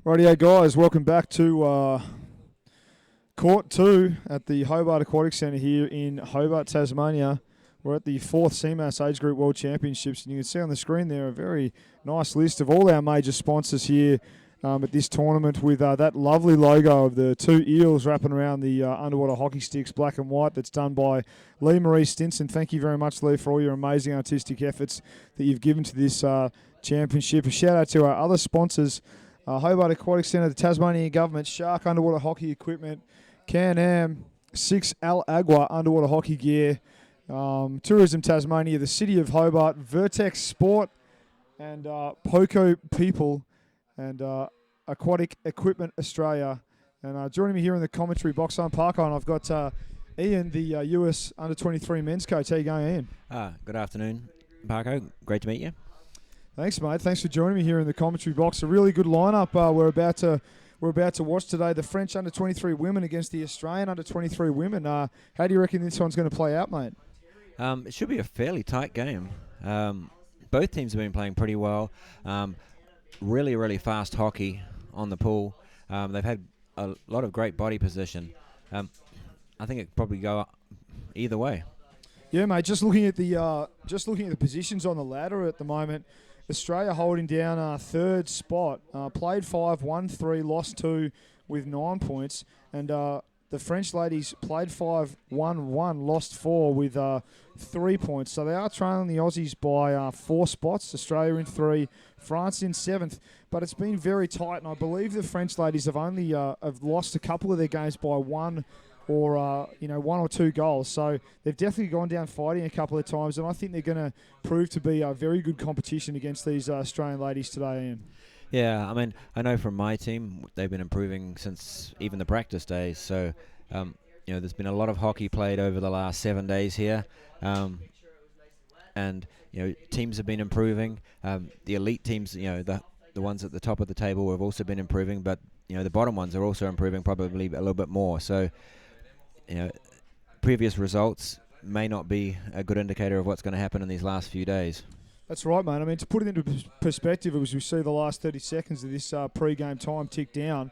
Rightio guys, welcome back to Court 2 at the Hobart Aquatic Centre here in Hobart, Tasmania. We're at the 4th CMAS Age Group World Championships, and you can see on the screen there a very nice list of all our major sponsors here at this tournament, with that lovely logo of the two eels wrapping around the underwater hockey sticks, black and white, that's done by Lee Marie Stinson. Thank you very much, Lee, for all your amazing artistic efforts that you've given to this championship. A shout out to our other sponsors, Hobart Aquatic Centre, the Tasmanian Government, Shark Underwater Hockey Equipment, Can-Am, 6 Al Agua Underwater Hockey Gear, Tourism Tasmania, the City of Hobart, Vertex Sport, and Poco People, and Aquatic Equipment Australia. And joining me here in the commentary box, I'm Parker, and I've got Ian, the US Under-23 men's coach. How you going, Ian? Good afternoon, Parko. Great to meet you. Thanks, mate. Thanks for joining me here in the commentary box. A really good lineup we're about to watch today. The French Under-23 women against the Australian Under-23 women. How do you reckon this one's going to play out, mate? It should be a fairly tight game. Both teams have been playing pretty well. Really, really fast hockey on the pool. They've had a lot of great body position. I think it could probably go either way. Yeah, mate. Just looking at the positions on the ladder at the moment. Australia holding down third spot. Played 5, won 3, lost 2 with 9 points. And the French ladies played 5, won 1, lost 4 with 3 points. So they are trailing the Aussies by 4 spots. Australia in 3, France in 7th. But it's been very tight, and I believe the French ladies have only have lost a couple of their games by 1 or 1 or 2 goals. So they've definitely gone down fighting a couple of times, and I think they're going to prove to be a very good competition against these Australian ladies today, Ian. Yeah, I mean, I know from my team they've been improving since even the practice days. So, there's been a lot of hockey played over the last 7 days here, and teams have been improving. The elite teams, the ones at the top of the table have also been improving, but the bottom ones are also improving probably a little bit more. So, previous results may not be a good indicator of what's going to happen in these last few days. That's right, mate. I mean, to put it into perspective, as we see the last 30 seconds of this pre-game time tick down,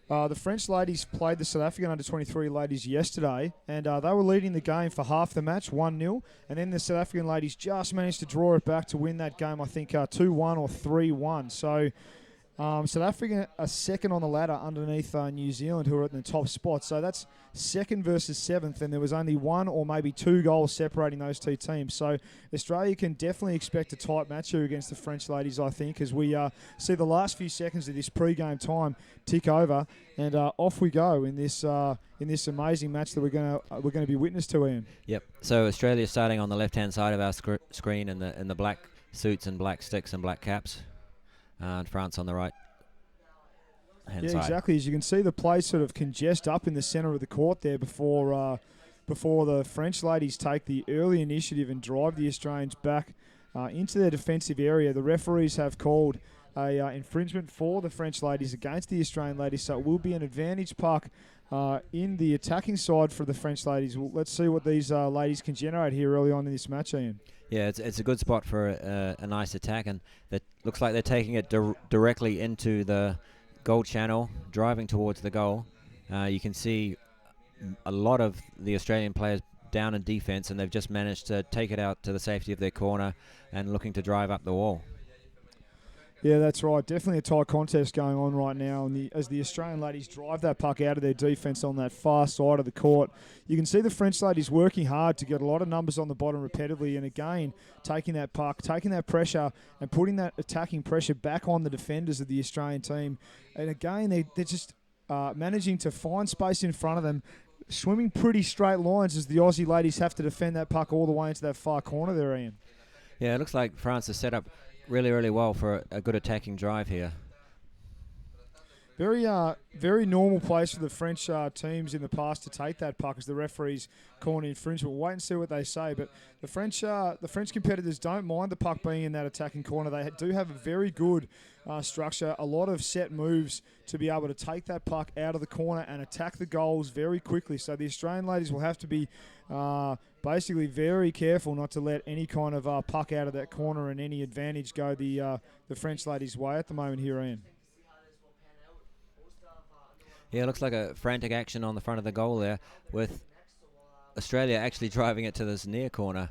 the French ladies played the South African Under-23 ladies yesterday, and they were leading the game for half the match, 1-0, and then the South African ladies just managed to draw it back to win that game, I think 2-1 or 3-1. So South Africa are second on the ladder underneath New Zealand, who are at the top spot. So that's second versus 7th, and there was only 1 or maybe 2 goals separating those two teams. So Australia can definitely expect a tight match here against the French ladies, I think, as we see the last few seconds of this pre-game time tick over, and off we go in this amazing match that we're going to be witness to, Ian. Yep. So Australia starting on the left-hand side of our screen in the black suits and black sticks and black caps. And France on the right hand side. Yeah, exactly. As you can see, the play sort of congest up in the centre of the court there before the French ladies take the early initiative and drive the Australians back into their defensive area. The referees have called a infringement for the French ladies against the Australian ladies, so it will be an advantage puck in the attacking side for the French ladies. Well, let's see what these ladies can generate here early on in this match, Ian. Yeah, it's a good spot for a nice attack, and that looks like they're taking it directly into the goal channel, driving towards the goal. You can see a lot of the Australian players down in defence, and they've just managed to take it out to the safety of their corner and looking to drive up the wall. Yeah, that's right. Definitely a tight contest going on right now. And as the Australian ladies drive that puck out of their defence on that far side of the court, you can see the French ladies working hard to get a lot of numbers on the bottom repetitively. And again, taking that puck, taking that pressure and putting that attacking pressure back on the defenders of the Australian team. And again, they're just managing to find space in front of them, swimming pretty straight lines as the Aussie ladies have to defend that puck all the way into that far corner there, Ian. Yeah, it looks like France is set up really, really well for a good attacking drive here. Very normal place for the French teams in the past to take that puck as the referees call an infringement. We'll wait and see what they say. But the French competitors don't mind the puck being in that attacking corner. They do have a very good structure, a lot of set moves to be able to take that puck out of the corner and attack the goals very quickly. So the Australian ladies will have to be basically very careful not to let any kind of puck out of that corner and any advantage go the French ladies' way at the moment here, Ian. Yeah, it looks like a frantic action on the front of the goal there, with Australia actually driving it to this near corner.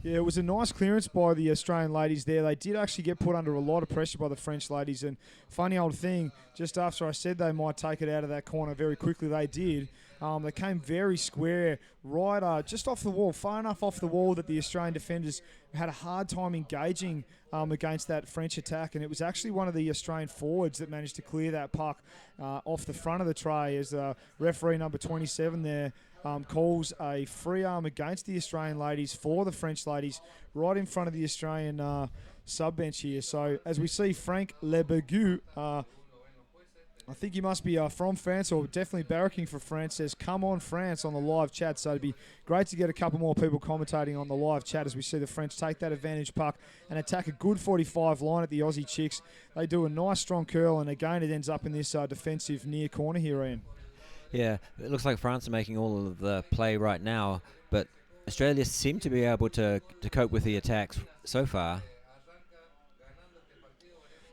Yeah, it was a nice clearance by the Australian ladies there. They did actually get put under a lot of pressure by the French ladies. And funny old thing, just after I said they might take it out of that corner very quickly, they did. They came very square, right just off the wall, far enough off the wall that the Australian defenders had a hard time engaging against that French attack. And it was actually one of the Australian forwards that managed to clear that puck off the front of the tray as referee number 27 there calls a free arm against the Australian ladies for the French ladies right in front of the Australian sub-bench here. So as we see Frank Lebergu, I think he must be from France or definitely barracking for France, says, "Come on, France," on the live chat. So it'd be great to get a couple more people commentating on the live chat as we see the French take that advantage puck and attack a good 45 line at the Aussie Chicks. They do a nice strong curl, and again it ends up in this defensive near corner here, Ian. Yeah, it looks like France are making all of the play right now, but Australia seem to be able to cope with the attacks so far.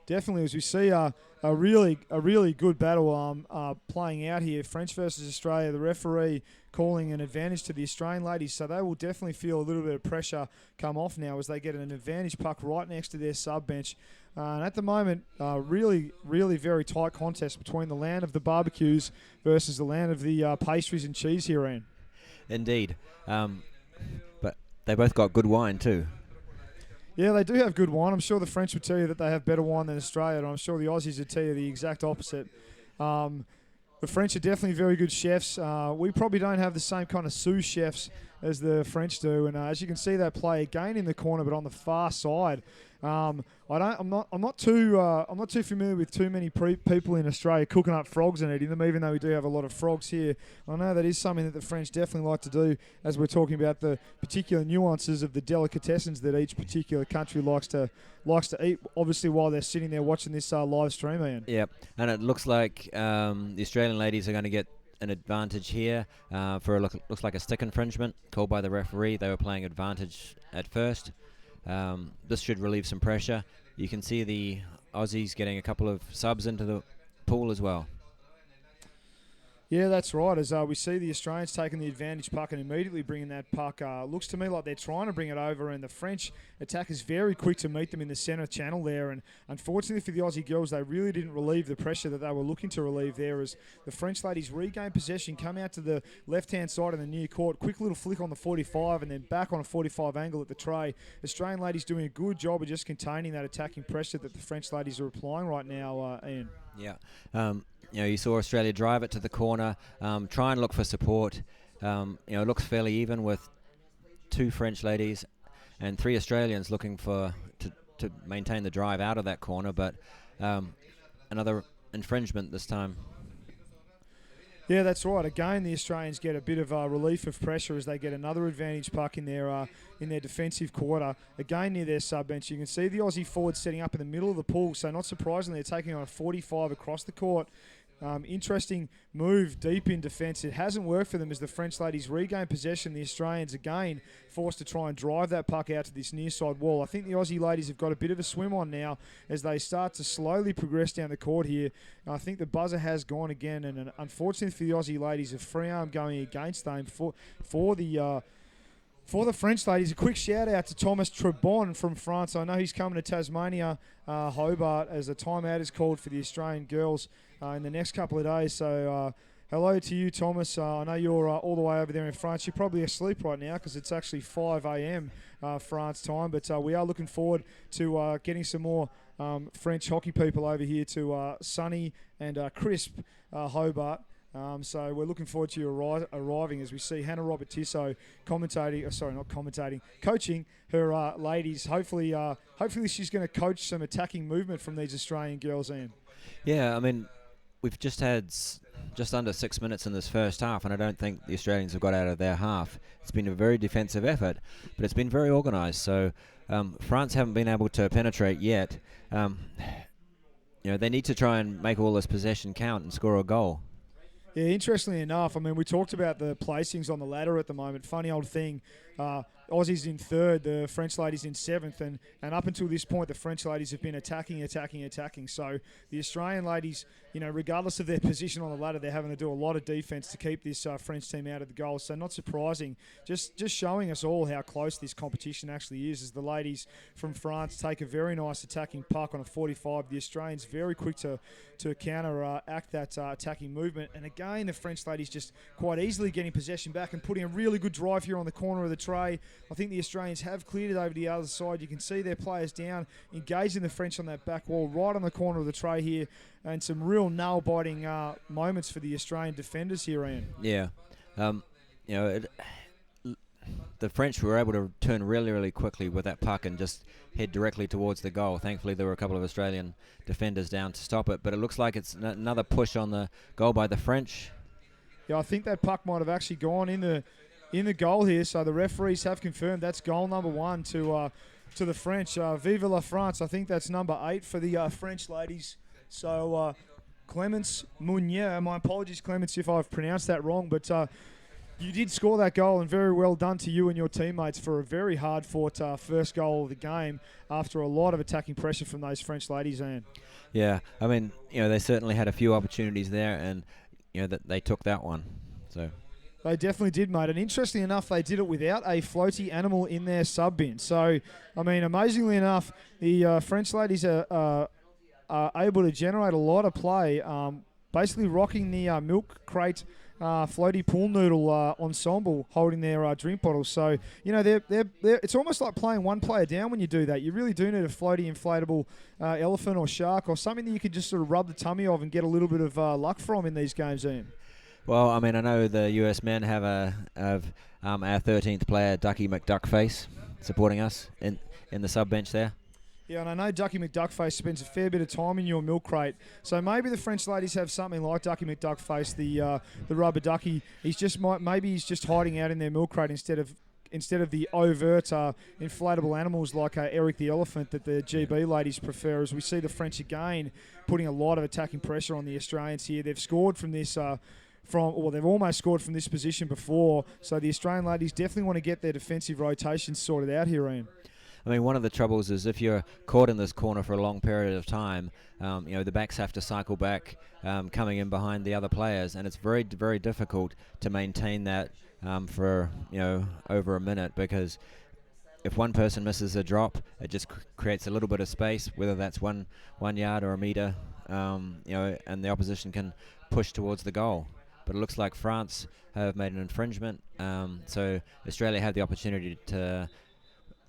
Definitely, as we see a really good battle playing out here, French versus Australia. The referee calling an advantage to the Australian ladies, so they will definitely feel a little bit of pressure come off now as they get an advantage puck right next to their sub bench. And at the moment, really very tight contest between the land of the barbecues versus the land of the pastries and cheese here, Ian. Indeed, but they both got good wine too. Yeah, they do have good wine. I'm sure the French would tell you that they have better wine than Australia, and I'm sure the Aussies would tell you the exact opposite. The French are definitely very good chefs. We probably don't have the same kind of sous chefs as the French do, and as you can see, that play again in the corner, but on the far side. I'm not too familiar with too many people in Australia cooking up frogs and eating them, even though we do have a lot of frogs here. I know that is something that the French definitely like to do, as we're talking about the particular nuances of the delicatessens that each particular country likes to eat. Obviously, while they're sitting there watching this live stream, Ian. Yeah, and it looks like the Australian ladies are going to get an advantage here for looks like a stick infringement called by the referee. They were playing advantage at first. This should relieve some pressure. You can see the Aussies getting a couple of subs into the pool as well. Yeah, that's right. As we see the Australians taking the advantage puck and immediately bringing that puck, looks to me like they're trying to bring it over, and the French attack is very quick to meet them in the centre channel there. And unfortunately for the Aussie girls, they really didn't relieve the pressure that they were looking to relieve there, as the French ladies regain possession, come out to the left-hand side of the near court, quick little flick on the 45, and then back on a 45 angle at the tray. Australian ladies doing a good job of just containing that attacking pressure that the French ladies are applying right now, Ian. Yeah. You saw Australia drive it to the corner, try and look for support. It looks fairly even with two French ladies and three Australians looking to maintain the drive out of that corner, but another infringement this time. Yeah, that's right. Again, the Australians get a bit of relief of pressure as they get another advantage puck in their defensive quarter. Again, near their sub-bench. You can see the Aussie forwards setting up in the middle of the pool, so not surprisingly, they're taking on a 45 across the court. Interesting move deep in defence. It hasn't worked for them as the French ladies regain possession. The Australians again forced to try and drive that puck out to this near side wall. I think the Aussie ladies have got a bit of a swim on now as they start to slowly progress down the court here. I think the buzzer has gone again, and unfortunately for the Aussie ladies, a free arm going against them for the French ladies. A quick shout out to Thomas Trebon from France. I know he's coming to Tasmania, Hobart, as a timeout is called for the Australian girls in the next couple of days. So hello to you, Thomas. I know you're all the way over there in France. You're probably asleep right now because it's actually 5 a.m. France time. But we are looking forward to getting some more French hockey people over here to sunny and crisp Hobart. So we're looking forward to you arriving as we see Hannah Robert Tissot coaching her ladies. Hopefully she's going to coach some attacking movement from these Australian girls, Ian. Yeah, I mean, we've just had just under 6 minutes in this first half, and I don't think the Australians have got out of their half. It's been a very defensive effort, but it's been very organised. So France haven't been able to penetrate yet. They need to try and make all this possession count and score a goal. Yeah, interestingly enough, I mean, we talked about the placings on the ladder at the moment. Funny old thing, Aussies in third, the French ladies in seventh, and up until this point, the French ladies have been attacking. So the Australian ladies, regardless of their position on the ladder, they're having to do a lot of defence to keep this French team out of the goal. So not surprising, just showing us all how close this competition actually is, as the ladies from France take a very nice attacking puck on a 45. The Australians very quick to counteract that attacking movement. And again, the French ladies just quite easily getting possession back and putting a really good drive here on the corner of the tray. I think the Australians have cleared it over the other side. You can see their players down, engaging the French on that back wall right on the corner of the tray here, and some real nail-biting moments for the Australian defenders here, Ian. Yeah. The French were able to turn really, really quickly with that puck and just head directly towards the goal. Thankfully, there were a couple of Australian defenders down to stop it, but it looks like it's another push on the goal by the French. Yeah, I think that puck might have actually gone in the goal here, so the referees have confirmed that's goal number 1 to the French. Vive la France. I think that's number 8 for the French ladies. So Clemence Meunier, my apologies, Clemence, if I've pronounced that wrong, but you did score that goal, and very well done to you and your teammates for a very hard-fought first goal of the game after a lot of attacking pressure from those French ladies, Ian. Yeah, I mean, they certainly had a few opportunities there, and that they took that one. So they definitely did, mate. And interestingly enough, they did it without a floaty animal in their sub bin. So, I mean, amazingly enough, the French ladies are able to generate a lot of play, basically rocking the milk crate floaty pool noodle ensemble, holding their drink bottles. So, they're it's almost like playing one player down when you do that. You really do need a floaty inflatable elephant or shark or something that you can just sort of rub the tummy of and get a little bit of luck from in these games, Ian. Well, I mean, I know the US men have our 13th player, Ducky McDuckface, supporting us in the sub bench there. Yeah, and I know Ducky McDuckface spends a fair bit of time in your milk crate, so maybe the French ladies have something like Ducky McDuckface, the rubber ducky. He's just hiding out in their milk crate instead of the overt inflatable animals like Eric the elephant that the GB ladies prefer. As we see the French again putting a lot of attacking pressure on the Australians here. They've scored from this. They've almost scored from this position before, so the Australian ladies definitely want to get their defensive rotations sorted out here, Ian. I mean, one of the troubles is if you're caught in this corner for a long period of time, the backs have to cycle back, coming in behind the other players, and it's very, very difficult to maintain that for over a minute, because if one person misses a drop, it just creates a little bit of space, whether that's one yard or a meter, and the opposition can push towards the goal. But it looks like France have made an infringement, so Australia had the opportunity to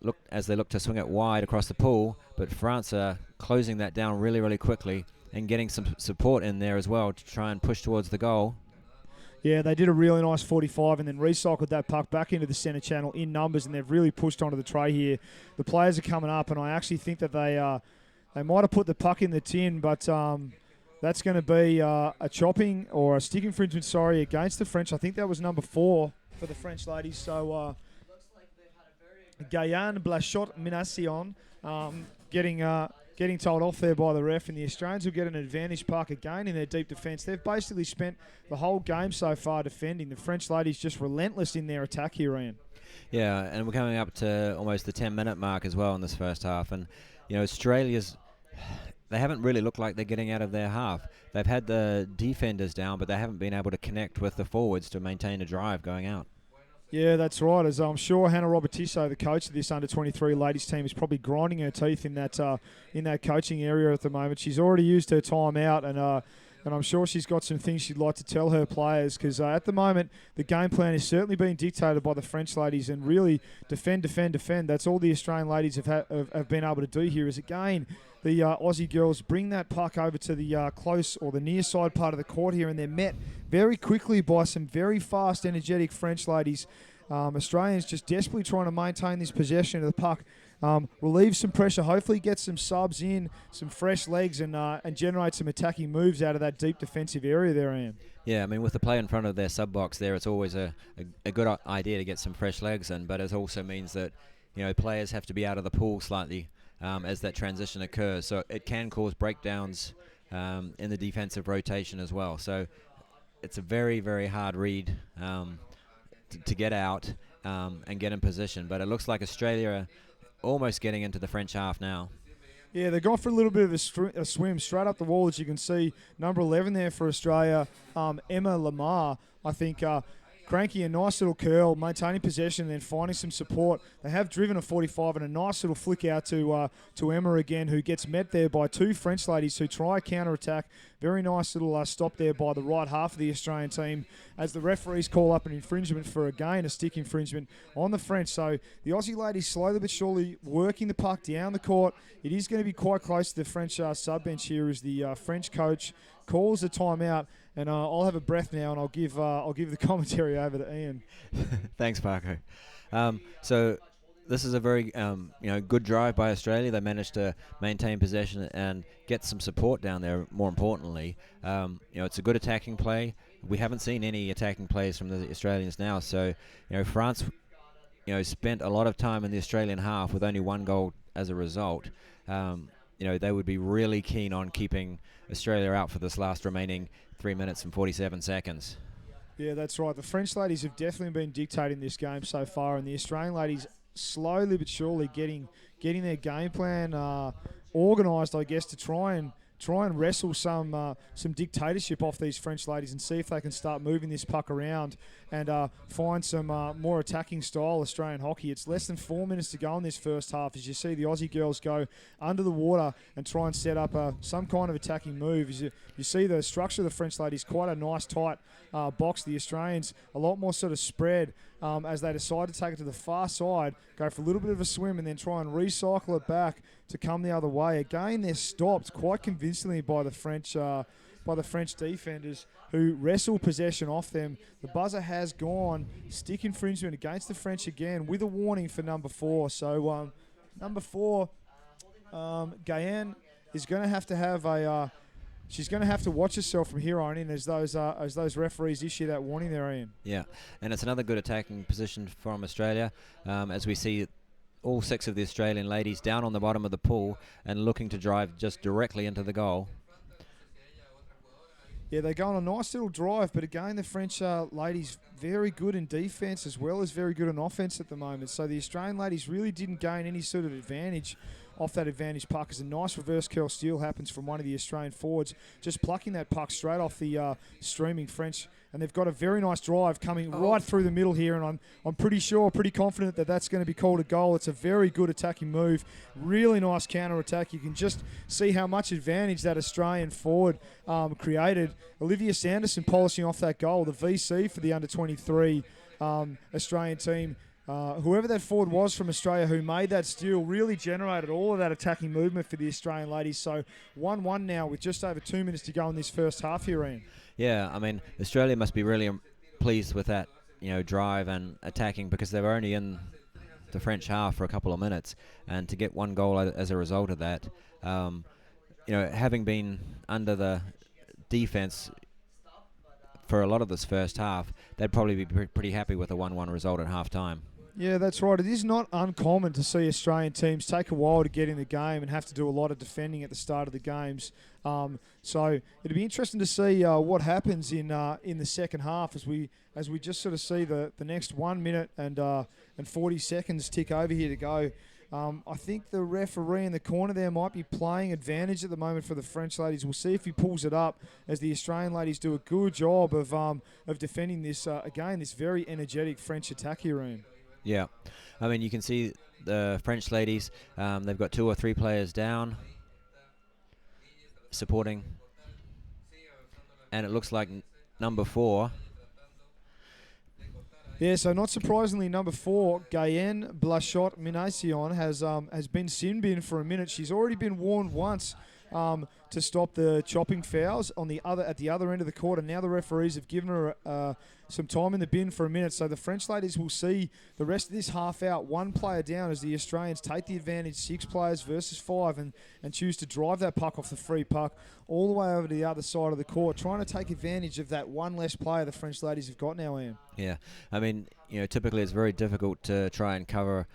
look to swing it wide across the pool, but France are closing that down really, really quickly and getting some support in there as well to try and push towards the goal. Yeah, they did a really nice 45 and then recycled that puck back into the centre channel in numbers, and they've really pushed onto the tray here. The players are coming up, and I actually think that they might have put the puck in the tin, but that's going to be a chopping or a stick infringement, against the French. I think that was number 4 for the French ladies. So Gayan Blachot Minacion getting told off there by the ref, and the Australians will get an advantage puck again in their deep defence. They've basically spent the whole game so far defending. The French ladies just relentless in their attack here, Ian. Yeah, and we're coming up to almost the 10-minute mark as well in this first half, and Australia's, they haven't really looked like they're getting out of their half. They've had the defenders down, but they haven't been able to connect with the forwards to maintain a drive going out. Yeah, that's right. As I'm sure Hannah Robertiso, the coach of this under-23 ladies team, is probably grinding her teeth in that coaching area at the moment. She's already used her time out, and I'm sure she's got some things she'd like to tell her players, because at the moment the game plan is certainly being dictated by the French ladies, and really defend. That's all the Australian ladies have been able to do here. Is again the Aussie girls bring that puck over to the close or the near side part of the court here, and they're met very quickly by some very fast, energetic French ladies. Australians just desperately trying to maintain this possession of the puck, relieve some pressure, hopefully get some subs in, some fresh legs, and generate some attacking moves out of that deep defensive area there, Ian. Yeah, I mean, with the play in front of their sub box there, it's always a good idea to get some fresh legs in, but it also means that players have to be out of the pool slightly as that transition occurs, so it can cause breakdowns in the defensive rotation as well. So it's a very, very hard read to get out, and get in position. But it looks like Australia are almost getting into the French half now. Yeah, they're going for a little bit of a swim straight up the wall, as you can see. Number 11 there for Australia, Emma Lamar, I think. Cranky, a nice little curl, maintaining possession and then finding some support. They have driven a 45 and a nice little flick out to Emma again, who gets met there by two French ladies who try a counter-attack. Very nice little stop there by the right half of the Australian team as the referees call up an infringement for, again, a stick infringement on the French. So the Aussie ladies slowly but surely working the puck down the court. It is going to be quite close to the French sub-bench here as the French coach calls a timeout. And I'll have a breath now, and I'll give the commentary over to Ian. Thanks, Parker. So this is a very good drive by Australia. They managed to maintain possession and get some support down there. More importantly, it's a good attacking play. We haven't seen any attacking plays from the Australians now. So France, spent a lot of time in the Australian half with only one goal as a result. They would be really keen on keeping Australia out for this last remaining 3 minutes and 47 seconds. Yeah, that's right. The French ladies have definitely been dictating this game so far, and the Australian ladies slowly but surely getting their game plan organised, I guess, to try and wrestle some dictatorship off these French ladies and see if they can start moving this puck around and find some more attacking style Australian hockey. It's less than 4 minutes to go in this first half as you see the Aussie girls go under the water and try and set up some kind of attacking move. As you see the structure of the French ladies, quite a nice tight box. The Australians a lot more sort of spread as they decide to take it to the far side, go for a little bit of a swim and then try and recycle it back to come the other way. Again, they're stopped quite convincingly by the French defenders who wrestle possession off them. The buzzer has gone. Stick infringement against the French again with a warning for number 4. So number 4, Guyane, is going to have a... she's going to have to watch herself from here on in as those referees issue that warning there, Ian. Yeah, and it's another good attacking position from Australia as we see all 6 of the Australian ladies down on the bottom of the pool and looking to drive just directly into the goal. Yeah, they go on a nice little drive, but again, the French ladies very good in defence as well as very good in offence at the moment. So the Australian ladies really didn't gain any sort of advantage off that advantage puck as a nice reverse curl steal happens from one of the Australian forwards, just plucking that puck straight off the streaming French. And they've got a very nice drive coming right through the middle here, and I'm pretty confident that that's going to be called a goal. It's a very good attacking move, really nice counter-attack. You can just see how much advantage that Australian forward created. Olivia Sanderson polishing off that goal, the VC for the under-23 Australian team. Whoever that forward was from Australia who made that steal really generated all of that attacking movement for the Australian ladies. So 1-1 now with just over 2 minutes to go in this first half here, Ian. Yeah, I mean, Australia must be really pleased with that, drive and attacking because they were only in the French half for a couple of minutes, and to get one goal as a result of that, having been under the defense for a lot of this first half, they'd probably be pretty happy with a 1-1 result at half-time. Yeah, that's right. It is not uncommon to see Australian teams take a while to get in the game and have to do a lot of defending at the start of the games. So it'll be interesting to see what happens in the second half as we just sort of see the next 1 minute and 40 seconds tick over here to go. I think the referee in the corner there might be playing advantage at the moment for the French ladies. We'll see if he pulls it up as the Australian ladies do a good job of defending this, again, this very energetic French attack here, Ian. Yeah, I mean, you can see the French ladies, they've got 2 or 3 players down supporting, and it looks like number 4. Yeah, so not surprisingly, number 4, Guyane Blachot Minacion has been sin bin for a minute. She's already been warned once to stop the chopping fouls at the other end of the court, and now the referees have given her some time in the bin for a minute. So the French ladies will see the rest of this half out, 1 player down as the Australians take the advantage, 6 players versus 5, and choose to drive that puck off the free puck all the way over to the other side of the court, trying to take advantage of that 1 less player the French ladies have got now, Ian. Yeah, I mean, typically it's very difficult to try and cover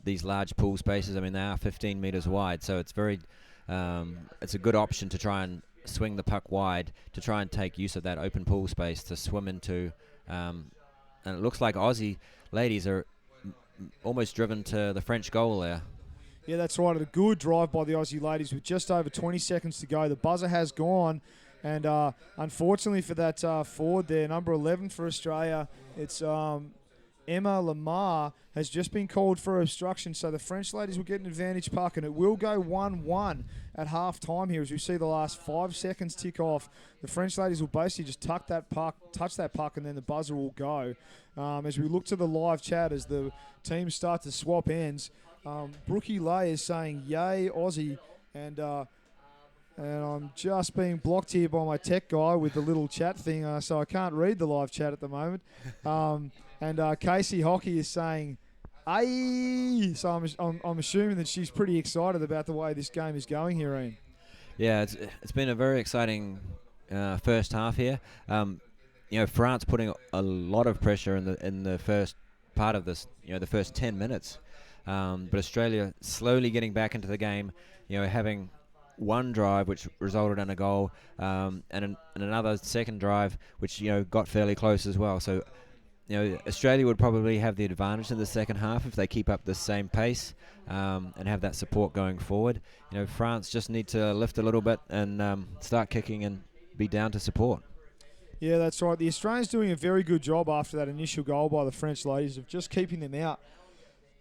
these large pool spaces. I mean, they are 15 metres wide, so it's very... it's a good option to try and swing the puck wide to try and take use of that open pool space to swim into and it looks like Aussie ladies are almost driven to the French goal there. Yeah, that's right. A good drive by the Aussie ladies with just over 20 seconds to go. The buzzer has gone, and unfortunately for that forward there, number 11 for Australia, it's Emma Lamar, has just been called for obstruction. So the French ladies will get an advantage puck, and it will go 1-1 at half time here as we see the last 5 seconds tick off. The French ladies will basically just touch that puck, and then the buzzer will go. As we look to the live chat, as the teams start to swap ends, Brookie Lay is saying, "Yay, Aussie," and I'm just being blocked here by my tech guy with the little chat thing, so I can't read the live chat at the moment. And Casey Hockey is saying, "Aye," so I'm assuming that she's pretty excited about the way this game is going here, Ian. Yeah, it's been a very exciting first half here. France putting a lot of pressure in the first part of this. The first 10 minutes. But Australia slowly getting back into the game, having one drive which resulted in a goal, and another second drive which got fairly close as well. So Australia would probably have the advantage in the second half if they keep up the same pace and have that support going forward. France just need to lift a little bit and start kicking and be down to support. Yeah, that's right. The Australians doing a very good job after that initial goal by the French ladies of just keeping them out.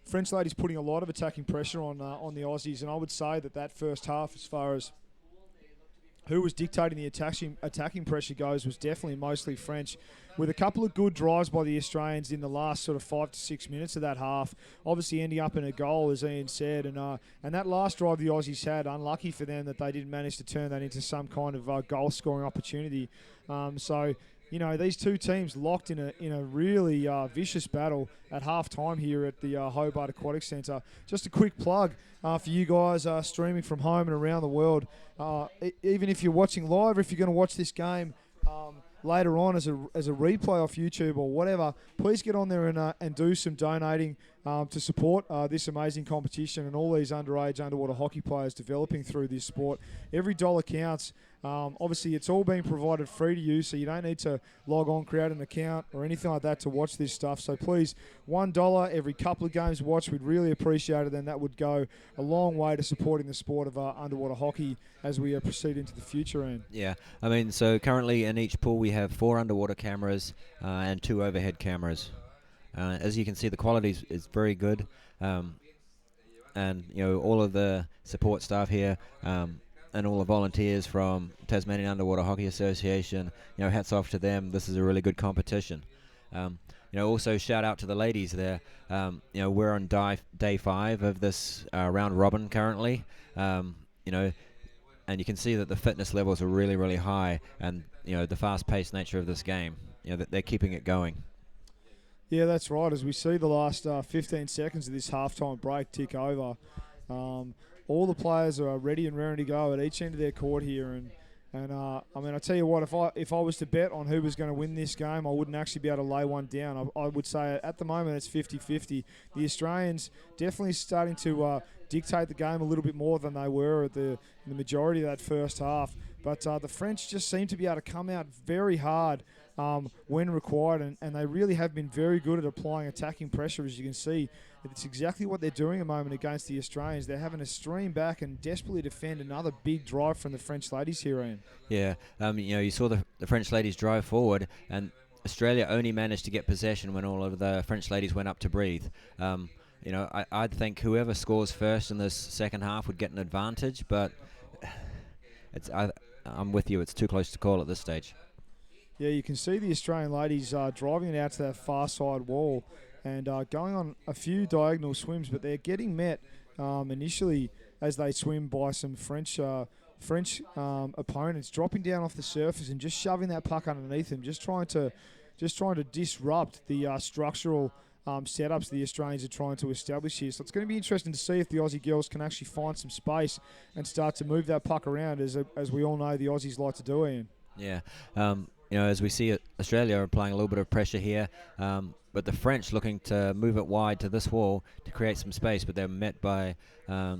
French ladies putting a lot of attacking pressure on the Aussies, and I would say that first half, as far as who was dictating the attacking pressure goes, was definitely mostly French, with a couple of good drives by the Australians in the last sort of 5 to 6 minutes of that half, obviously ending up in a goal, as Ian said, and that last drive the Aussies had, unlucky for them that they didn't manage to turn that into some kind of goal-scoring opportunity. These two teams locked in a really vicious battle at half time here at the Hobart Aquatic Centre. Just a quick plug for you guys streaming from home and around the world. Even if you're watching live, or if you're going to watch this game later on as a replay off YouTube or whatever, please get on there and do some donating to support this amazing competition and all these underage underwater hockey players developing through this sport. Every dollar counts. Obviously, it's all being provided free to you, so you don't need to log on, create an account, or anything like that to watch this stuff. So please, $1 every couple of games watched, we'd really appreciate it, and that would go a long way to supporting the sport of underwater hockey as we proceed into the future. Ian. Yeah, so currently in each pool we have 4 underwater cameras and 2 overhead cameras. As you can see, the quality is very good, and all of the support staff here. And all the volunteers from Tasmanian Underwater Hockey Association, hats off to them. This is a really good competition. Also shout out to the ladies there. We're on day 5 of this round robin currently. And you can see that the fitness levels are really, really high, and the fast-paced nature of this game. That they're keeping it going. Yeah, that's right. As we see the last 15 seconds of this halftime break tick over. All the players are ready and raring to go at each end of their court here, and I tell you what, if I was to bet on who was going to win this game, I wouldn't actually be able to lay one down. I would say at the moment it's 50-50. The Australians definitely starting to dictate the game a little bit more than they were in the majority of that first half, but the French just seem to be able to come out very hard when required, and they really have been very good at applying attacking pressure. As you can see, it's exactly what they're doing at the moment against the Australians. They're having to stream back and desperately defend another big drive from the French ladies here, Ian. Yeah, you saw the French ladies drive forward, and Australia only managed to get possession when all of the French ladies went up to breathe. I'd think whoever scores first in this second half would get an advantage, but I'm with you. It's too close to call at this stage. Yeah, you can see the Australian ladies driving it out to that far side wall and going on a few diagonal swims, but they're getting met initially as they swim by some French opponents, dropping down off the surface and just shoving that puck underneath them, just trying to disrupt the structural setups the Australians are trying to establish here. So it's going to be interesting to see if the Aussie girls can actually find some space and start to move that puck around, as we all know the Aussies like to do, Ian. Yeah. As we see it, Australia are applying a little bit of pressure here, but the French looking to move it wide to this wall to create some space, but they're met by the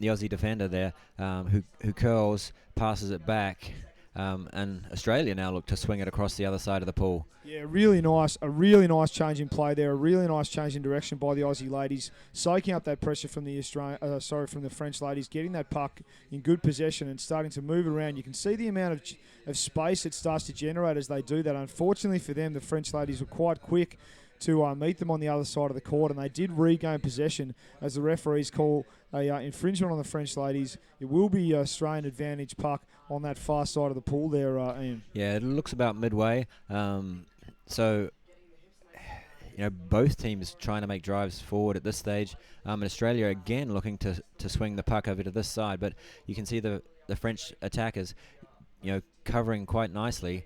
Aussie defender there, who curls, passes it back, and Australia now look to swing it across the other side of the pool. Yeah, really nice. A really nice change in play there. A really nice change in direction by the Aussie ladies, soaking up that pressure from the from the French ladies, getting that puck in good possession and starting to move around. You can see the amount of space it starts to generate as they do that. Unfortunately for them, the French ladies were quite quick to meet them on the other side of the court, and they did regain possession as the referees call a infringement on the French ladies. It will be Australian advantage puck on that far side of the pool there, Ian. Yeah, it looks about midway. So, both teams trying to make drives forward at this stage. And Australia again looking to swing the puck over to this side, but you can see the French attackers, covering quite nicely.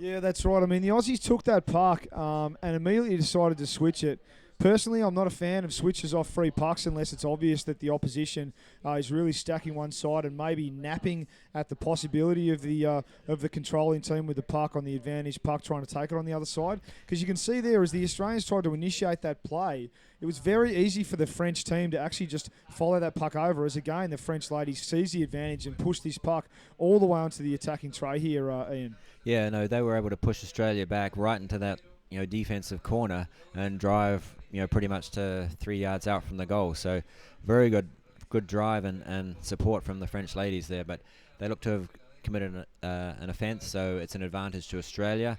Yeah, that's right. I mean, the Aussies took that puck and immediately decided to switch it. Personally, I'm not a fan of switches off free pucks unless it's obvious that the opposition is really stacking one side and maybe napping at the possibility of the controlling team with the puck on the advantage puck trying to take it on the other side. Because you can see there as the Australians tried to initiate that play, it was very easy for the French team to actually just follow that puck over as, again, the French ladies seize the advantage and push this puck all the way onto the attacking tray here, Ian. Yeah, no, they were able to push Australia back right into that defensive corner and drive pretty much to 3 yards out from the goal. So very good drive and support from the French ladies there. But they look to have committed an offence, so it's an advantage to Australia.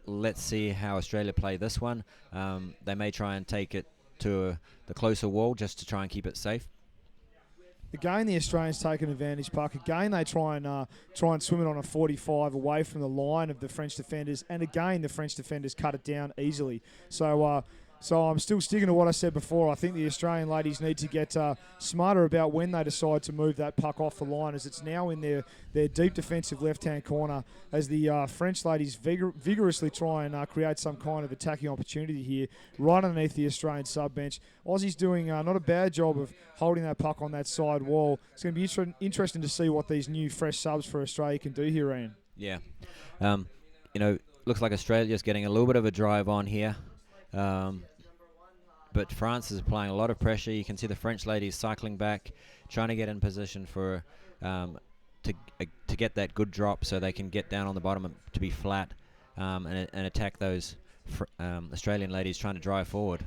Let's see how Australia play this one. They may try and take it to the closer wall just to try and keep it safe. Again, the Australians take an advantage puck. Again, they try and swim it on a 45 away from the line of the French defenders. And again, the French defenders cut it down easily. So I'm still sticking to what I said before. I think the Australian ladies need to get smarter about when they decide to move that puck off the line, as it's now in their deep defensive left-hand corner as the French ladies vigorously try and create some kind of attacking opportunity here right underneath the Australian sub-bench. Aussie's doing not a bad job of holding that puck on that side wall. It's going to be interesting to see what these new fresh subs for Australia can do here, Ian. Yeah. Looks like Australia's getting a little bit of a drive on here. But France is applying a lot of pressure. You can see the French ladies cycling back, trying to get in position for to get that good drop so they can get down on the bottom to be flat and attack those Australian ladies trying to drive forward.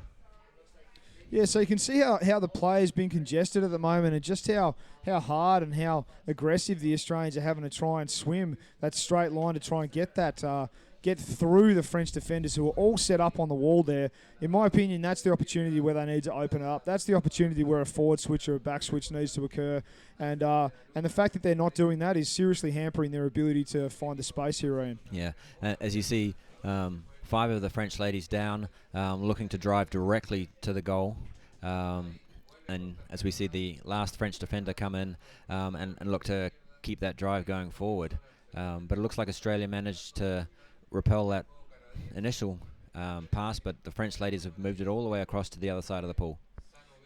Yeah, so you can see how the play has been congested at the moment and just how hard and how aggressive the Australians are having to try and swim that straight line to try and get through the French defenders who are all set up on the wall there. In my opinion, that's the opportunity where they need to open it up. That's the opportunity where a forward switch or a back switch needs to occur. And the fact that they're not doing that is seriously hampering their ability to find the space here, Ian. Yeah, as you see, 5 of the French ladies down, looking to drive directly to the goal. And as we see the last French defender come in and look to keep that drive going forward. But it looks like Australia managed to repel that initial pass, but the French ladies have moved it all the way across to the other side of the pool.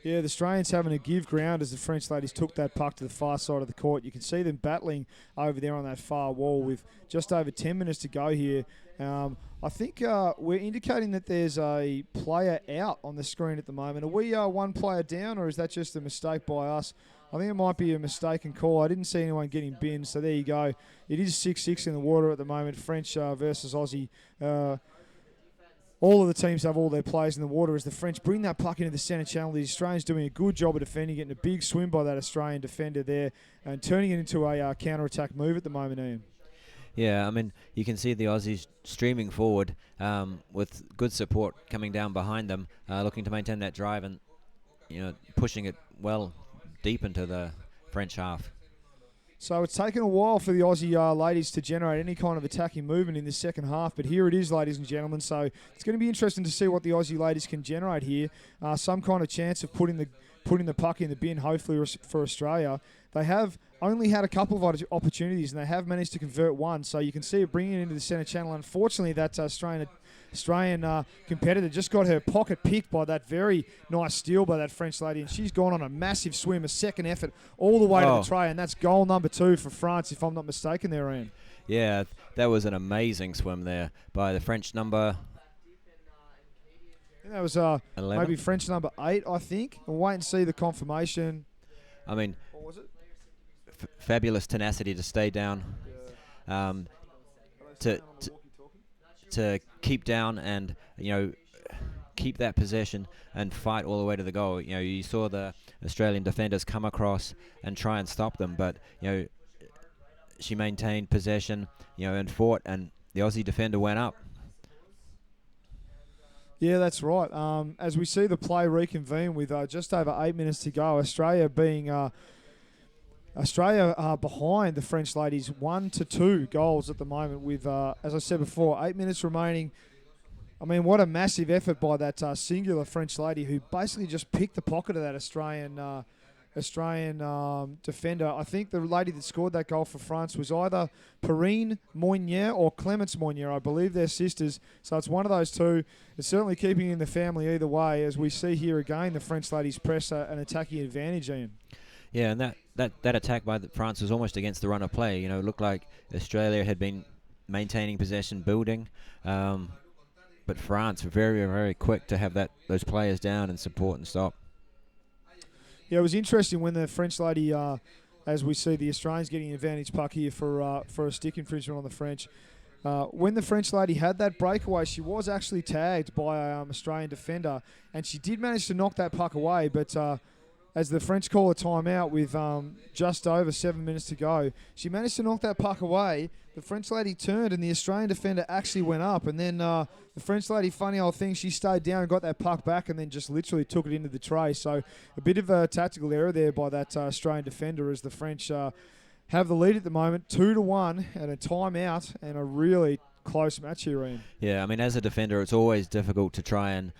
Yeah, the Australians having to give ground as the French ladies took that puck to the far side of the court. You can see them battling over there on that far wall with just over 10 minutes to go here. I think we're indicating that there's a player out on the screen at the moment. Are we one player down, or is that just a mistake by us? I think it might be a mistaken call. I didn't see anyone getting binned, so there you go. It is 6-6 in the water at the moment, French versus Aussie. All of the teams have all their players in the water as the French bring that puck into the centre channel. The Australians doing a good job of defending, getting a big swim by that Australian defender there and turning it into a counter-attack move at the moment, Ian. Yeah, I mean, you can see the Aussies streaming forward with good support coming down behind them, looking to maintain that drive and pushing it well deep into the French half. So it's taken a while for the Aussie ladies to generate any kind of attacking movement in the second half, but here it is, ladies and gentlemen. So it's going to be interesting to see what the Aussie ladies can generate here. Some kind of chance of putting the puck in the bin, hopefully for Australia. They have only had a couple of opportunities, and they have managed to convert one. So you can see it bringing it into the centre channel. Unfortunately, that Australian competitor just got her pocket picked by that very nice steal by that French lady, and she's gone on a massive swim, a second effort, all the way to the tray, and that's goal number 2 for France, if I'm not mistaken there, Ian. Yeah, that was an amazing swim there by the French number. I think that was maybe French number 8, I think. We'll wait and see the confirmation. I mean, what was it? fabulous tenacity to stay down, to to keep down and keep that possession and fight all the way to the goal. You saw the Australian defenders come across and try and stop them, but she maintained possession, and fought, and the Aussie defender went up. Yeah, that's right. As we see the play reconvene with just over 8 minutes to go, Australia behind the French ladies 1-2 goals at the moment with, as I said before, 8 minutes remaining. I mean, what a massive effort by that singular French lady who basically just picked the pocket of that Australian defender. I think the lady that scored that goal for France was either Perrine Moynier or Clemence Moynier. I believe they're sisters. So it's one of those two. It's certainly keeping in the family either way, as we see here again the French ladies press an attacking advantage, Ian. Yeah, and that attack by France was almost against the run of play. It looked like Australia had been maintaining possession, building, but France were very, very quick to have those players down and support and stop. Yeah, it was interesting when the French lady, as we see the Australians getting an advantage puck here for a stick infringement on the French. When the French lady had that breakaway, she was actually tagged by an Australian defender, and she did manage to knock that puck away, but as the French call a timeout with just over 7 minutes to go, she managed to knock that puck away. The French lady turned, and the Australian defender actually went up. And then the French lady, funny old thing, she stayed down and got that puck back and then just literally took it into the tray. So a bit of a tactical error there by that Australian defender as the French have the lead at the moment, 2-1, and a timeout, and a really close match here, Ian. Yeah, I mean, as a defender, it's always difficult to try and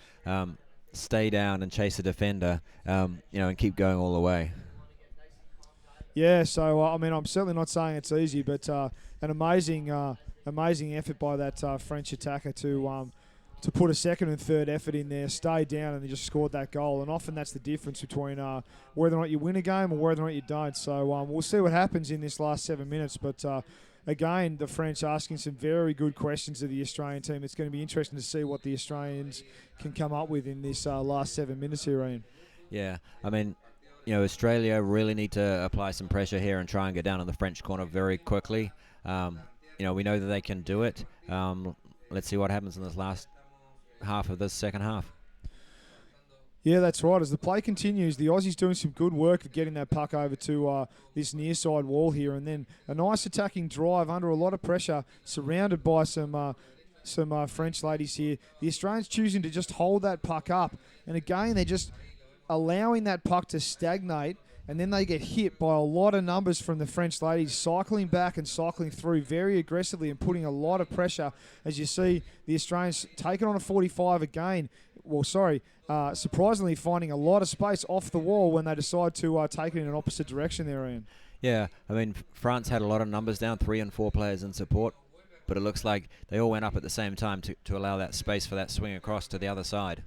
stay down and chase a defender, and keep going all the way. Yeah, so I mean, I'm certainly not saying it's easy, but an amazing effort by that French attacker to put a second and third effort in there, stay down, and they just scored that goal. And often that's the difference between whether or not you win a game or whether or not you don't. So we'll see what happens in this last 7 minutes. But again, the French asking some very good questions of the Australian team. It's going to be interesting to see what the Australians can come up with in this last 7 minutes here, Ian. Yeah, I mean, Australia really need to apply some pressure here and try and get down on the French corner very quickly. We know that they can do it. Let's see what happens in this last half of this second half. Yeah, that's right. As the play continues, the Aussies doing some good work of getting that puck over to this near side wall here, and then a nice attacking drive under a lot of pressure, surrounded by some French ladies here. The Australians choosing to just hold that puck up, and again, they're just allowing that puck to stagnate, and then they get hit by a lot of numbers from the French ladies, cycling back and cycling through very aggressively and putting a lot of pressure. As you see, the Australians taking on a 45 again. Surprisingly finding a lot of space off the wall when they decide to take it in an opposite direction there, Ian. Yeah, I mean, France had a lot of numbers down, 3 and 4 players in support, but it looks like they all went up at the same time to allow that space for that swing across to the other side.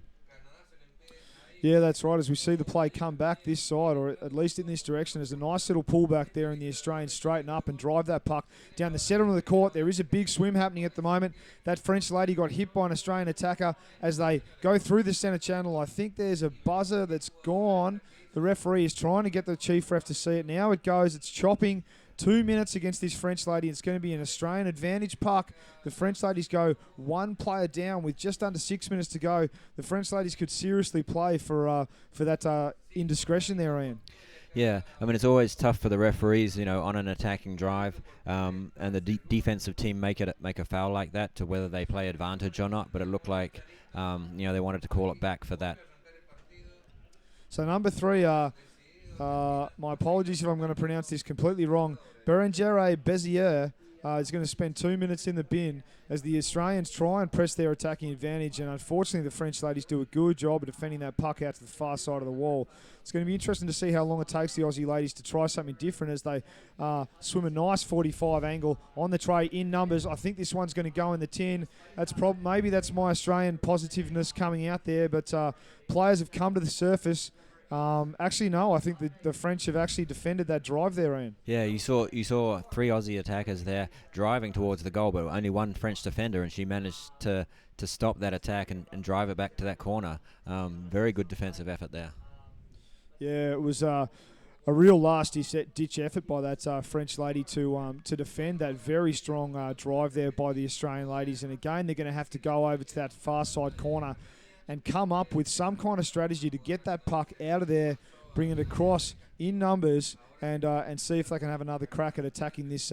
Yeah, that's right. As we see the play come back this side, or at least in this direction, there's a nice little pullback there, and the Australians straighten up and drive that puck down the centre of the court. There is a big swim happening at the moment. That French lady got hit by an Australian attacker as they go through the centre channel. I think there's a buzzer that's gone. The referee is trying to get the chief ref to see it. Now it goes. It's chopping. 2 minutes against this French lady. It's going to be an Australian advantage puck. The French ladies go one player down with just under 6 minutes to go. The French ladies could seriously play for that indiscretion there, Ian. Yeah, I mean, it's always tough for the referees, on an attacking drive, and the defensive team make a foul like that to whether they play advantage or not. But it looked like, they wanted to call it back for that. So number 3, my apologies if I'm going to pronounce this completely wrong. Berengere Bezier is going to spend 2 minutes in the bin as the Australians try and press their attacking advantage, and unfortunately the French ladies do a good job of defending that puck out to the far side of the wall. It's going to be interesting to see how long it takes the Aussie ladies to try something different as they swim a nice 45 angle on the tray in numbers. I think this one's going to go in the tin. Maybe that's my Australian positiveness coming out there, but players have come to the surface. Actually, no. I think the French have actually defended that drive there, Ian. Yeah, you saw 3 Aussie attackers there driving towards the goal, but only one French defender, and she managed to stop that attack and drive it back to that corner. Very good defensive effort there. Yeah, it was a real last-ditch effort by that French lady to defend that very strong drive there by the Australian ladies. And again, they're going to have to go over to that far side corner and come up with some kind of strategy to get that puck out of there, bring it across in numbers, and see if they can have another crack at attacking this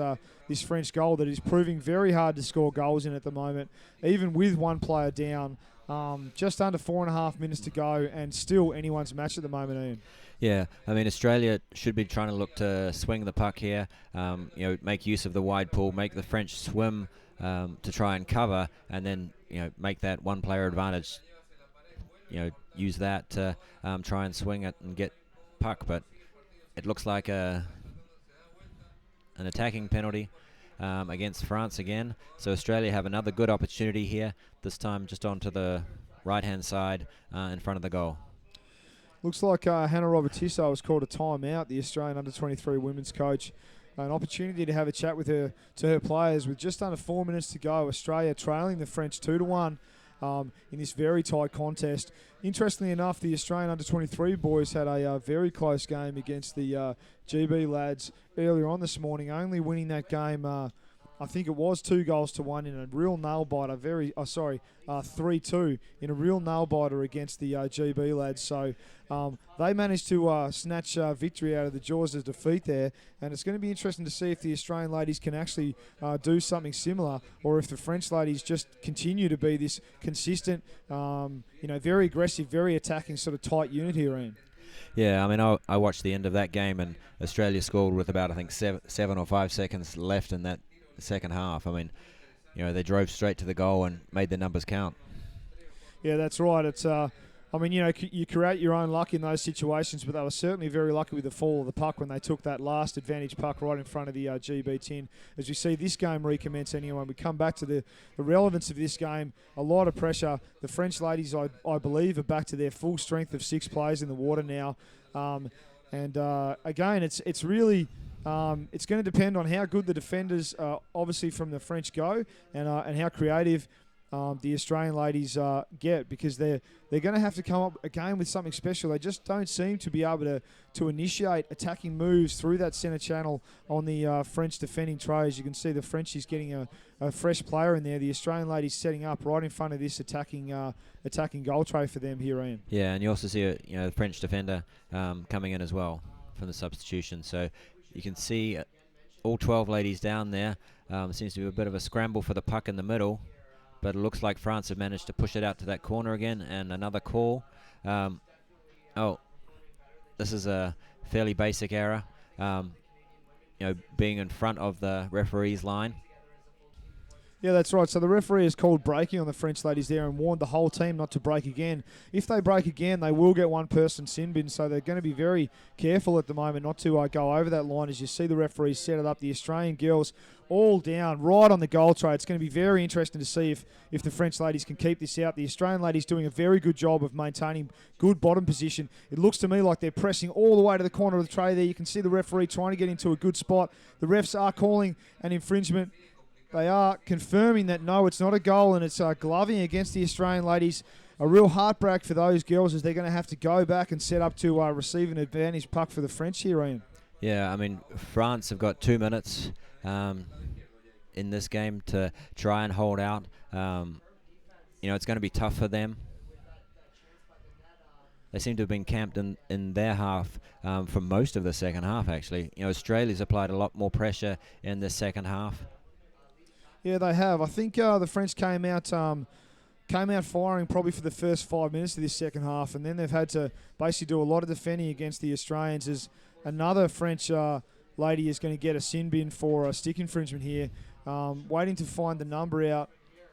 French goal that is proving very hard to score goals in at the moment, even with one player down. Just under 4.5 minutes to go, and still anyone's match at the moment, Ian. Yeah, I mean, Australia should be trying to look to swing the puck here, make use of the wide pool, make the French swim to try and cover, and then, make that one-player advantage, use that to try and swing it and get puck. But it looks like an attacking penalty against France again. So Australia have another good opportunity here, this time just onto the right-hand side in front of the goal. Looks like Hannah Robertisso has called a timeout, the Australian under-23 women's coach. An opportunity to have a chat with her players with just under 4 minutes to go. Australia trailing the French 2-1 in this very tight contest. Interestingly enough, the Australian under-23 boys had a very close game against the GB lads earlier on this morning, only winning that game. I think it was 2-1 in a real nail-biter, 3-2 in a real nail-biter against the GB lads. So they managed to snatch victory out of the jaws of defeat there, and it's going to be interesting to see if the Australian ladies can actually do something similar, or if the French ladies just continue to be this consistent, very aggressive, very attacking sort of tight unit here, Ian. Yeah, I mean, I watched the end of that game, and Australia scored with about, I think, 7 or 5 seconds left in that second half. I mean, they drove straight to the goal and made the numbers count. Yeah, that's right. It's you create your own luck in those situations, but they were certainly very lucky with the fall of the puck when they took that last advantage puck right in front of the GB 10. As we see this game recommence anyway, we come back to the relevance of this game. A lot of pressure. The French ladies, I believe, are back to their full strength of 6 players in the water now. Again, it's really... it's going to depend on how good the defenders, obviously, from the French go, and how creative the Australian ladies get, because they're going to have to come up again with something special. They just don't seem to be able to initiate attacking moves through that centre channel on the French defending trays. You can see the Frenchies getting a fresh player in there. The Australian ladies setting up right in front of this attacking goal tray for them here, Ian. Yeah, and you also see the French defender coming in as well from the substitution. So you can see all 12 ladies down there. Seems to be a bit of a scramble for the puck in the middle, but it looks like France have managed to push it out to that corner again, and another call. This is a fairly basic error, being in front of the referee's line. Yeah, that's right. So the referee has called breaking on the French ladies there and warned the whole team not to break again. If they break again, they will get one person sin bin, so they're going to be very careful at the moment not to go over that line. As you see the referee set it up, the Australian girls all down right on the goal tray. It's going to be very interesting to see if the French ladies can keep this out. The Australian ladies doing a very good job of maintaining good bottom position. It looks to me like they're pressing all the way to the corner of the tray there. You can see the referee trying to get into a good spot. The refs are calling an infringement. They are confirming that, no, it's not a goal, and it's gloving against the Australian ladies. A real heartbreak for those girls, as they're going to have to go back and set up to receive an advantage puck for the French here, Ian. Yeah, I mean, France have got 2 minutes in this game to try and hold out. It's going to be tough for them. They seem to have been camped in their half for most of the second half, actually. Australia's applied a lot more pressure in the second half. Yeah, they have. I think the French came out firing probably for the first 5 minutes of this second half, and then they've had to basically do a lot of defending against the Australians, as another French lady is going to get a sin bin for a stick infringement here. Waiting to find the number out.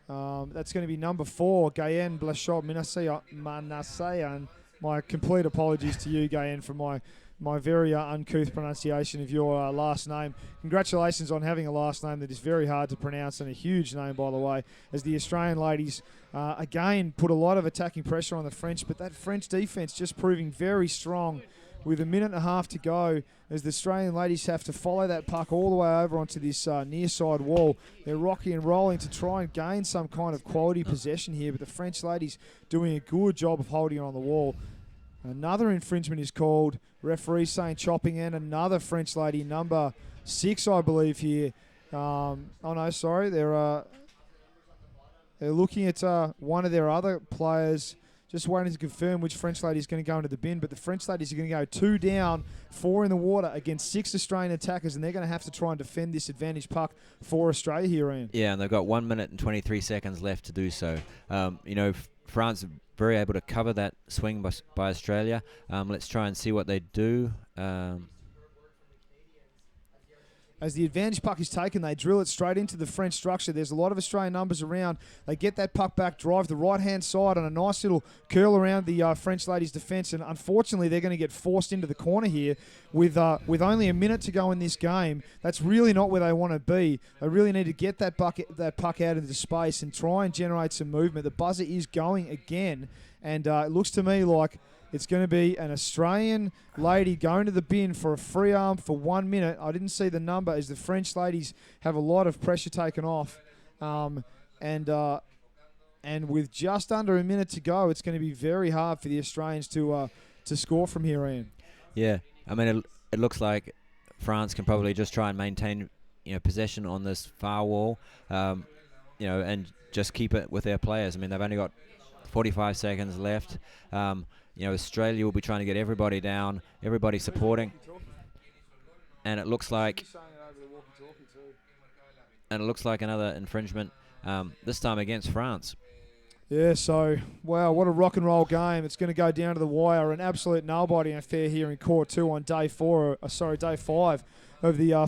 That's going to be number 4, Gayen Blachot Manasayan. My complete apologies to you, Gayen, for my very uncouth pronunciation of your last name. Congratulations on having a last name that is very hard to pronounce, and a huge name, by the way, as the Australian ladies again put a lot of attacking pressure on the French, but that French defence just proving very strong with 1.5 minutes to go, as the Australian ladies have to follow that puck all the way over onto this near side wall. They're rocking and rolling to try and gain some kind of quality possession here, but the French ladies doing a good job of holding it on the wall. Another infringement is called Referee saying chopping in. Another French lady, number 6, I believe here. Oh no, sorry. They're looking at one of their other players, just waiting to confirm which French lady is going to go into the bin. But the French ladies are going to go 2 down, 4 in the water against 6 Australian attackers, and they're going to have to try and defend this advantage puck for Australia here, Ian. Yeah, and they've got 1 minute and 23 seconds left to do so. France very able to cover that swing by Australia. Let's try and see what they do. As the advantage puck is taken, they drill it straight into the French structure. There's a lot of Australian numbers around. They get that puck back, drive the right-hand side on a nice little curl around the French ladies' defence, and unfortunately they're going to get forced into the corner here with only a minute to go in this game. That's really not where they want to be. They really need to get that puck out into space and try and generate some movement. The buzzer is going again, and it looks to me like it's going to be an Australian lady going to the bin for a free arm for 1 minute. I didn't see the number as the French ladies have a lot of pressure taken off. And with just under a minute to go, it's going to be very hard for the Australians to score from here in. Yeah, I mean, it looks like France can probably just try and maintain possession on this far wall, and just keep it with their players. I mean, they've only got 45 seconds left. Australia will be trying to get everybody down, everybody supporting, and it looks like another infringement, this time against France. Yeah, so, wow, what a rock and roll game. It's going to go down to the wire. An absolute nail-biting affair here in Court 2 on day 5 of the 4th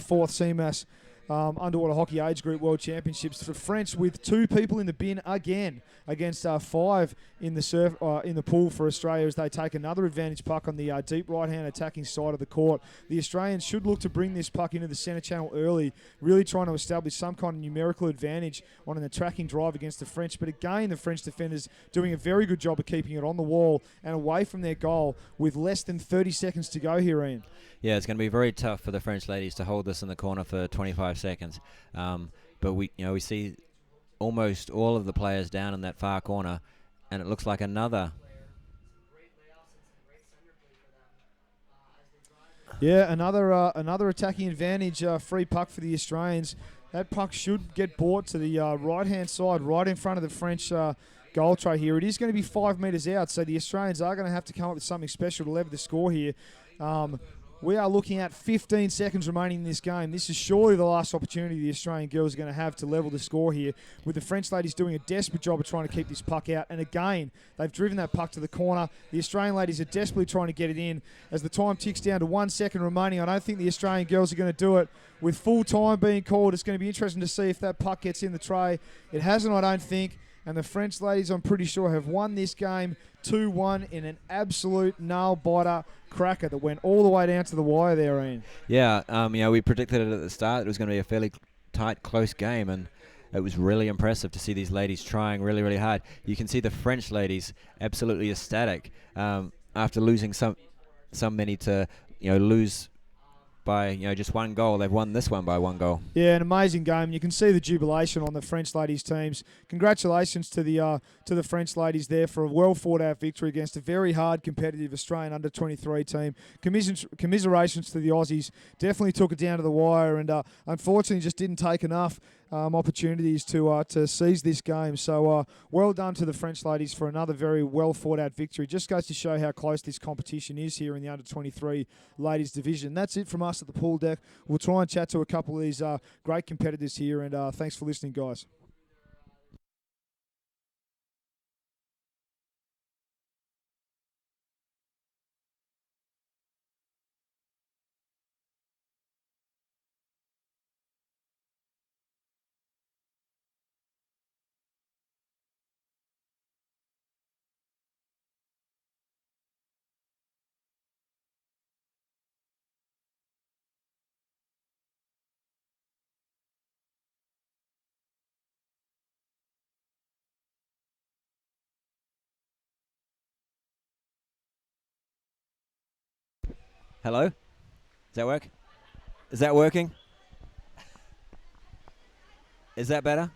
CMAS Underwater Hockey Age Group World Championships. For French with 2 people in the bin again against 5 in the pool for Australia as they take another advantage puck on the deep right-hand attacking side of the court. The Australians should look to bring this puck into the centre channel early, really trying to establish some kind of numerical advantage on an attacking drive against the French. But again, the French defenders doing a very good job of keeping it on the wall and away from their goal with less than 30 seconds to go here, Ian. Yeah, it's going to be very tough for the French ladies to hold this in the corner for 25 seconds. But we see almost all of the players down in that far corner, and it looks like another. Yeah, another attacking advantage, free puck for the Australians. That puck should get brought to the right-hand side, right in front of the French goal tray here. It is going to be 5 metres out, so the Australians are going to have to come up with something special to level the score here. We are looking at 15 seconds remaining in this game. This is surely the last opportunity the Australian girls are going to have to level the score here, with the French ladies doing a desperate job of trying to keep this puck out. And again, they've driven that puck to the corner. The Australian ladies are desperately trying to get it in. As the time ticks down to 1 second remaining, I don't think the Australian girls are going to do it. With full time being called, it's going to be interesting to see if that puck gets in the tray. It hasn't, I don't think. And the French ladies, I'm pretty sure, have won this game 2-1 in an absolute nail-biter cracker that went all the way down to the wire there, Ian. Yeah, we predicted it at the start. It was going to be a fairly tight, close game, and it was really impressive to see these ladies trying really, really hard. You can see the French ladies absolutely ecstatic after losing so many to lose by just 1 goal. They've won this one by 1 goal. Yeah, an amazing game. You can see the jubilation on the French ladies' teams. Congratulations to the French ladies there for a well fought out victory against a very hard, competitive Australian under-23 team. Commiserations to the Aussies. Definitely took it down to the wire, and unfortunately just didn't take enough opportunities to seize this game. So well done to the French ladies for another very well fought out victory. Just goes to show how close this competition is here in the under-23 ladies division. That's it from us at the pool deck. We'll try and chat to a couple of these great competitors here, and thanks for listening, guys. Hello? Does that work? Is that working? Is that better?